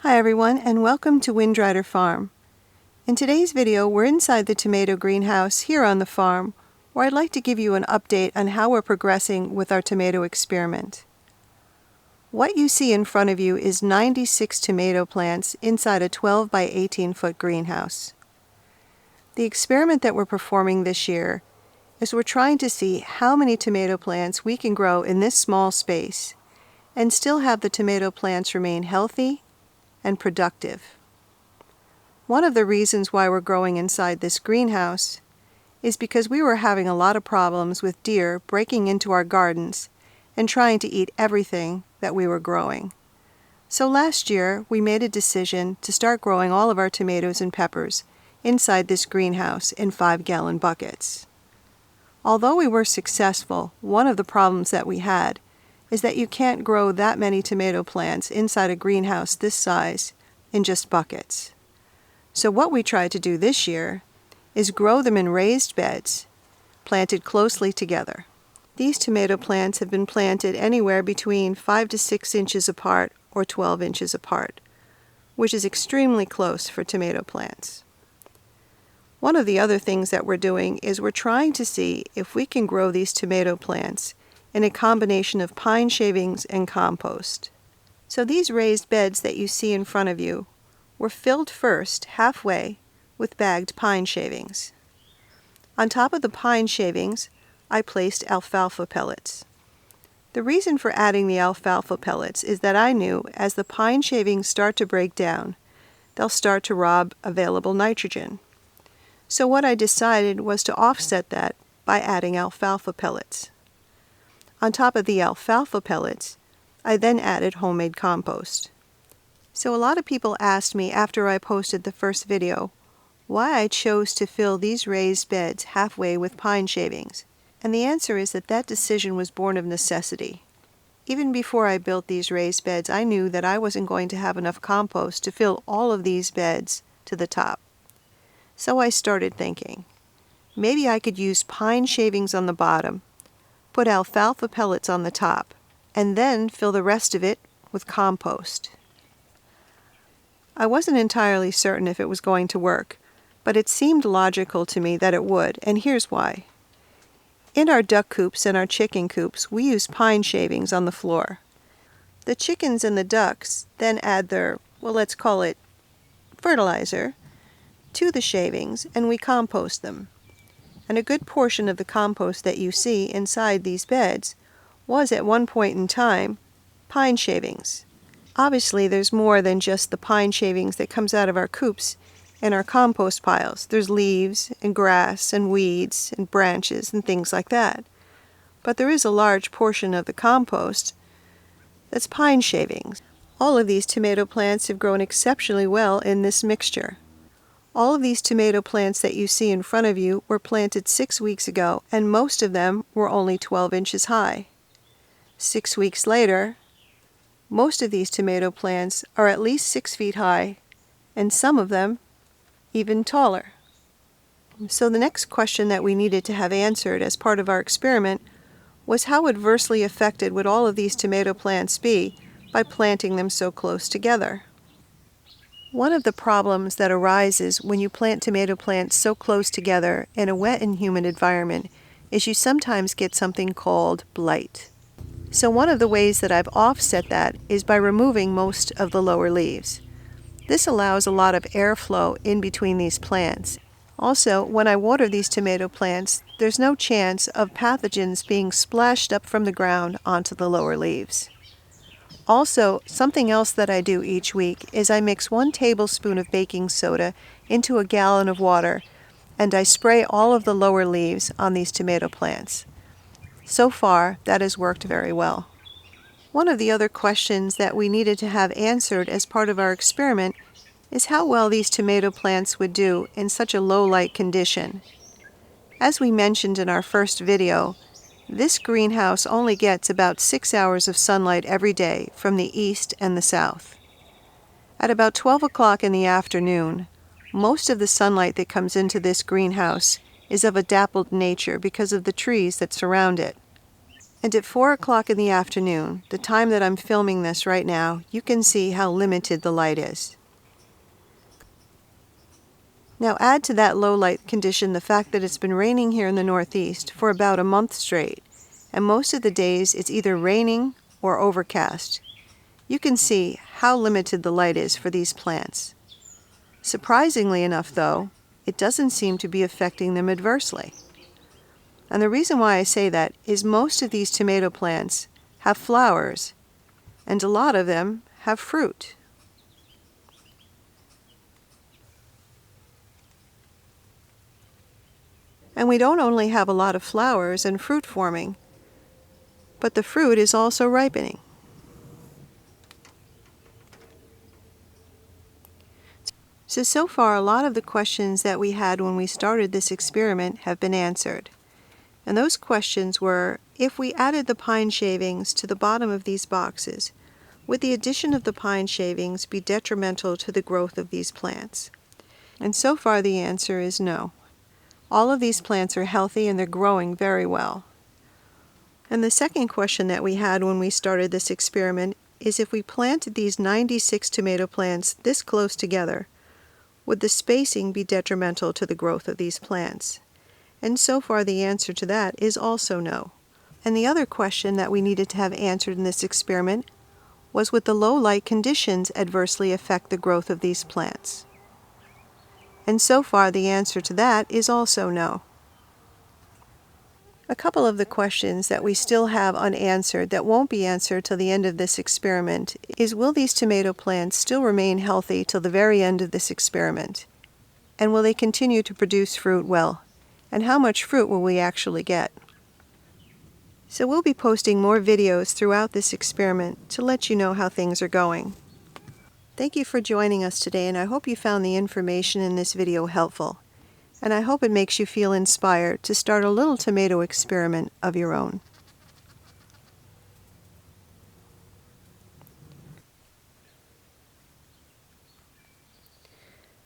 Hi everyone, and welcome to Windrider Farm. In today's video, we're inside the tomato greenhouse here on the farm, where I'd like to give you an update on how we're progressing with our tomato experiment. What you see in front of you is 96 tomato plants inside a 12 by 18 foot greenhouse. The experiment that we're performing this year is we're trying to see how many tomato plants we can grow in this small space and still have the tomato plants remain healthy and productive. One of the reasons why we're growing inside this greenhouse is because we were having a lot of problems with deer breaking into our gardens and trying to eat everything that we were growing. So last year we made a decision to start growing all of our tomatoes and peppers inside this greenhouse in 5-gallon buckets. Although we were successful, one of the problems that we had is that you can't grow that many tomato plants inside a greenhouse this size in just buckets. So what we tried to do this year is grow them in raised beds, planted closely together. These tomato plants have been planted anywhere between 5 to 6 inches apart or 12 inches apart, which is extremely close for tomato plants. One of the other things that we're doing is we're trying to see if we can grow these tomato plants in a combination of pine shavings and compost. So these raised beds that you see in front of you were filled first halfway with bagged pine shavings. On top of the pine shavings, I placed alfalfa pellets. The reason for adding the alfalfa pellets is that I knew as the pine shavings start to break down, they'll start to rob available nitrogen. So what I decided was to offset that by adding alfalfa pellets. On top of the alfalfa pellets, I then added homemade compost. So a lot of people asked me after I posted the first video why I chose to fill these raised beds halfway with pine shavings. And the answer is that that decision was born of necessity. Even before I built these raised beds, I knew that I wasn't going to have enough compost to fill all of these beds to the top. So I started thinking, maybe I could use pine shavings on the bottom, put alfalfa pellets on the top, and then fill the rest of it with compost. I wasn't entirely certain if it was going to work, but it seemed logical to me that it would, and here's why. In our duck coops and our chicken coops, we use pine shavings on the floor. The chickens and the ducks then add their, let's call it fertilizer, to the shavings, and we compost them. And a good portion of the compost that you see inside these beds was at one point in time pine shavings. Obviously there's more than just the pine shavings that comes out of our coops and our compost piles. There's leaves and grass and weeds and branches and things like that. But there is a large portion of the compost that's pine shavings. All of these tomato plants have grown exceptionally well in this mixture. All of these tomato plants that you see in front of you were planted 6 weeks ago, and most of them were only 12 inches high. 6 weeks later, most of these tomato plants are at least 6 feet high, and some of them even taller. So the next question that we needed to have answered as part of our experiment was how adversely affected would all of these tomato plants be by planting them so close together. One of the problems that arises when you plant tomato plants so close together in a wet and humid environment is you sometimes get something called blight. So one of the ways that I've offset that is by removing most of the lower leaves. This allows a lot of airflow in between these plants. Also, when I water these tomato plants, there's no chance of pathogens being splashed up from the ground onto the lower leaves. Also, something else that I do each week is I mix 1 tablespoon of baking soda into a gallon of water, and I spray all of the lower leaves on these tomato plants. So far, that has worked very well. One of the other questions that we needed to have answered as part of our experiment is how well these tomato plants would do in such a low light condition. As we mentioned in our first video, this greenhouse only gets about 6 hours of sunlight every day from the east and the south. At about 12 o'clock in the afternoon, most of the sunlight that comes into this greenhouse is of a dappled nature because of the trees that surround it. And at 4 o'clock in the afternoon, the time that I'm filming this right now, you can see how limited the light is. Now add to that low light condition the fact that it's been raining here in the Northeast for about a month straight, and most of the days it's either raining or overcast. You can see how limited the light is for these plants. Surprisingly enough, though, it doesn't seem to be affecting them adversely. And the reason why I say that is most of these tomato plants have flowers, and a lot of them have fruit. And we don't only have a lot of flowers and fruit forming, but the fruit is also ripening. So far, a lot of the questions that we had when we started this experiment have been answered. And those questions were, if we added the pine shavings to the bottom of these boxes, would the addition of the pine shavings be detrimental to the growth of these plants? And so far the answer is no. All of these plants are healthy and they're growing very well. And the second question that we had when we started this experiment is, if we planted these 96 tomato plants this close together, would the spacing be detrimental to the growth of these plants? And so far the answer to that is also no. And the other question that we needed to have answered in this experiment was, would the low light conditions adversely affect the growth of these plants? And so far the answer to that is also no. A couple of the questions that we still have unanswered that won't be answered till the end of this experiment is, will these tomato plants still remain healthy till the very end of this experiment? And will they continue to produce fruit well? And how much fruit will we actually get? So we'll be posting more videos throughout this experiment to let you know how things are going. Thank you for joining us today, and I hope you found the information in this video helpful. And I hope it makes you feel inspired to start a little tomato experiment of your own.